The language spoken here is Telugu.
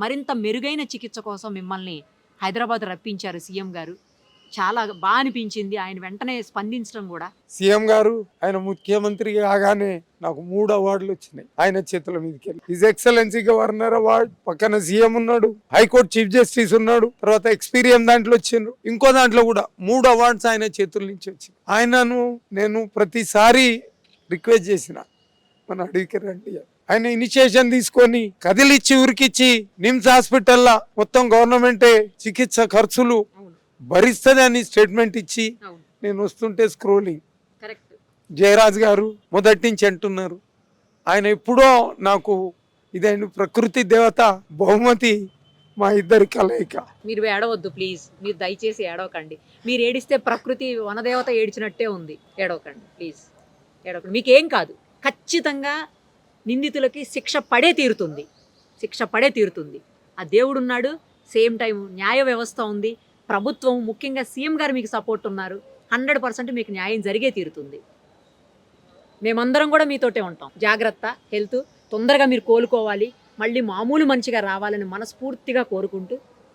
మరింత మెరుగైన చికిత్స కోసం మిమ్మల్ని హైదరాబాద్ రప్పించారు సీఎం గారు. చాలా బాగా అనిపించింది ఆయన వెంటనే స్పందించడం కూడా. సీఎం గారు ఆయన ముఖ్యమంత్రి కాగానే నాకు 3 అవార్డులు వచ్చినాయి ఆయన చేతుల మీదకి వెళ్ళి. హిజ్ ఎక్సలెన్సీ గవర్నర్ అవార్డు, పక్కన సీఎం ఉన్నాడు, హైకోర్టు చీఫ్ జస్టిస్ ఉన్నాడు, తర్వాత ఎక్స్పీరియన్స్ దాంట్లో వచ్చిండ్రు, ఇంకో దాంట్లో కూడా 3 అవార్డ్స్ ఆయన చేతుల నుంచి వచ్చింది. ఆయనను నేను ప్రతిసారి రిక్వెస్ట్ చేసిన మన అడిగికి రండి, ఆయన ఇనిషియేషన్ తీసుకొని కదిలిచ్చి ఉరికిచ్చి నిమ్స్ హాస్పిటల్లో మొత్తం గవర్నమెంటే చికిత్స ఖర్చులు భరిస్తుంది అని స్టేట్మెంట్ ఇచ్చి నేను వస్తుంటే స్క్రోలింగ్ జయరాజ్ గారు మొదటి నుంచి అంటున్నారు. ఆయన ఎప్పుడో నాకు ఇదైన ప్రకృతి దేవత బహుమతి మా ఇద్దరి కలయిక. మీరు ఏడవద్దు ప్లీజ్, మీరు దయచేసి ఏడవకండి. మీరు ఏడిస్తే ప్రకృతి వనదేవత ఏడ్చినట్టే ఉంది. ఏడవకండి ప్లీజ్, ఏడవకండి. మీకేం కాదు, ఖచ్చితంగా నిందితులకి శిక్ష పడే తీరుతుంది, శిక్ష పడే తీరుతుంది. ఆ దేవుడు ఉన్నాడు, సేమ్ టైం న్యాయ వ్యవస్థ ఉంది, ప్రభుత్వం ముఖ్యంగా సీఎం గారు మీకు సపోర్ట్ ఉన్నారు. 100% మీకు న్యాయం జరిగే తీరుతుంది. మేమందరం కూడా మీతోటే ఉంటాం. జాగ్రత్త, హెల్త్, తొందరగా మీరు కోలుకోవాలి, మళ్ళీ మామూలు మనిషిగా రావాలని మనస్ఫూర్తిగా కోరుకుంటూ